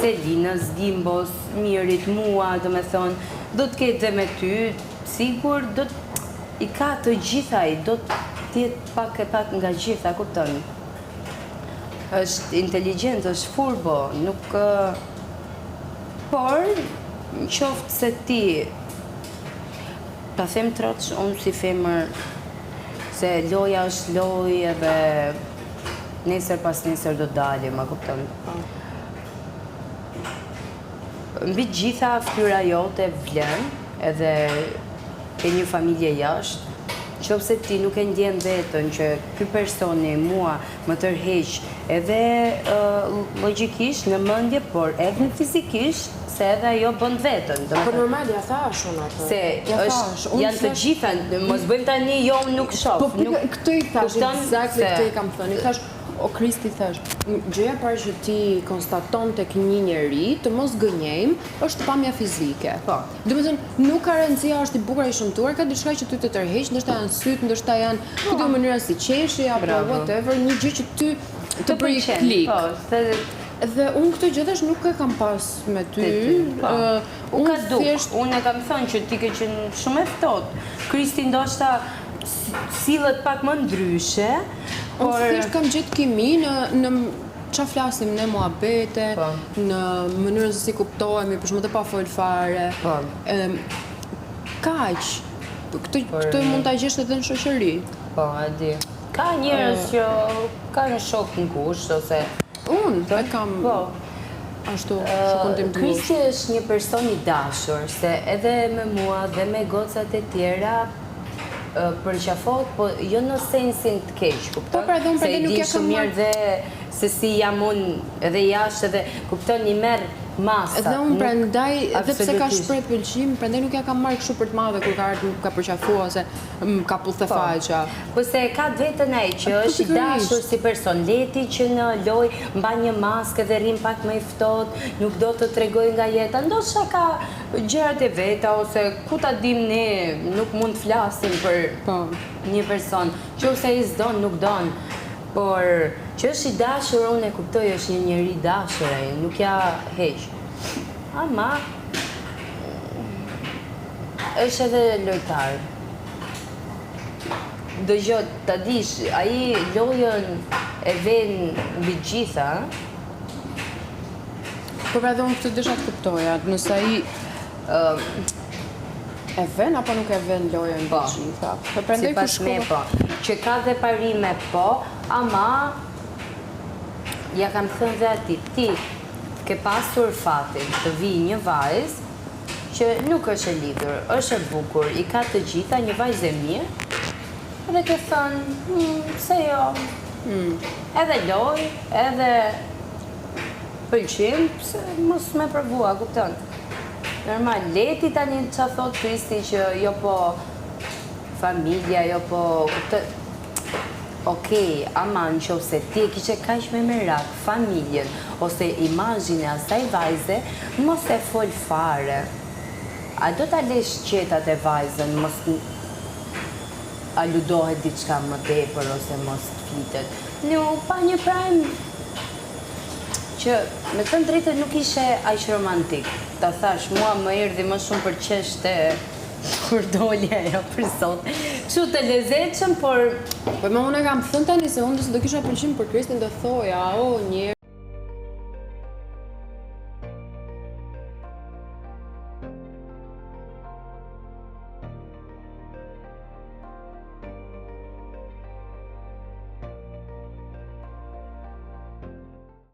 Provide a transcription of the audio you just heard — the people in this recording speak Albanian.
Selinës, Gimbos, Mirit, mua, do me thonë, do të ketë dhe me ty, sigur, i ka të gjithaj, do të tjetë pak e pak nga gjitha, kupton. Është inteligent, është furbo, nuk... Por, në qoftë se ti, ta them troç, unë si femër, se loja është loj edhe nesër pas nesër do dalim, ma kupton. Mbi gjitha fytyra jote vlen, edhe ke një familje jashtë, qofse ti nuk e ndjen vetën që ky personi mua më tërheq edhe logjikisht në mendje, por edhe fizikisht, se edhe ajo bën vetën. Por normal, ja thash unë atë. Se janë të gjitha, mos bëjmë tani jo nuk shoh. Po këtë i thash, exactly këtë i kam thënë. I thash, o Kristi thash, gjëja parë që ti konstaton tek një njeri, të mos gënjejmë, është pamja fizike. Po. Domethënë, nuk ka rëndësia është i bukur i shëmtuar, ka diçka që ty të tërheq, ndoshta janë syt, ndoshta janë këtë mënyra si qeshi apo whatever, një gjë që ty të bëj klik. Dhe unë këtë gjëtash nuk e kam pas me ty. Unë e kam thënë që ti ke qenë shumë e ftohtë. Kristi ndoshta sillet pak më ndryshe. Unë thjesht kam gjetë kimi në qa flasim ne muhabete, në mënyrën se si kuptohemi, për shumë të pa folë fare. Kaq, këtë mund të gjesh edhe në shoqëri. Po, e di. Ka njerëz që kanë shok në kusht, ose... Unë, e kam... Ashtu, shokun tim të Kristi është një person i dashur, se edhe me mua dhe me gocat e tjera përqafot, po jo në sensin të keq, kupton? Se i di shumë mirë dhe se si jam unë edhe jashtë edhe, kupton, i merë masa. Edhe unë prandaj, edhe pse ka shpreh pëlqim, prandaj nuk ja kam marrë kështu për të madhe kur ka ardhur ka përqafua ose ka puthë faqja. Po se ka vetën ai që është i dashur si person, leti që në loj mban një maskë dhe rrim pak më i ftohtë, nuk do të tregoj nga jeta, ndoshta ka gjërat e veta ose ku ta dim ne, nuk mund të flasim për një person, qofse ai s'don, nuk don. Por që është i dashur, unë e kuptoj, është një njeri dashur ai, nuk ja heq. Ama është edhe lojtar. Dëgjoj, ta dish, ai lojën e vën mbi gjitha. Po pra dhe unë këtë desha të kuptoja, nëse ai e vën apo nuk e vën lojën mbi gjitha. Sipas me po. Që ka dhe parime po, ama ja kam thënë dhe ati, ti ke pasur fatin të vi një vajzë që nuk është e lidhur, është e bukur, i ka të gjitha, një vajzë e mirë, edhe ke thënë, se jo, edhe loj, edhe pëlqim, pse mos me provua, kupton. Normal, leti tani që thot Kristi që jo po familja, jo po, kupton. Okej, ama në qoftë se ti e kishe kaq me merak familjen ose imazhin e asaj vajze, mos e fol fare. A do ta lesh qetat e vajzën, mos a ludohet diçka më tepër ose mos flitet. Nuk pa një prajm që me të drejtën nuk ishe aq romantik. Ta thash, mua më erdhi më shumë për qeshte kur doli ajo për sot. Kështu të lezetshëm, por... Po më unë e kam thënë tani se unë do kisha pëlqim për Kristin do thoja, një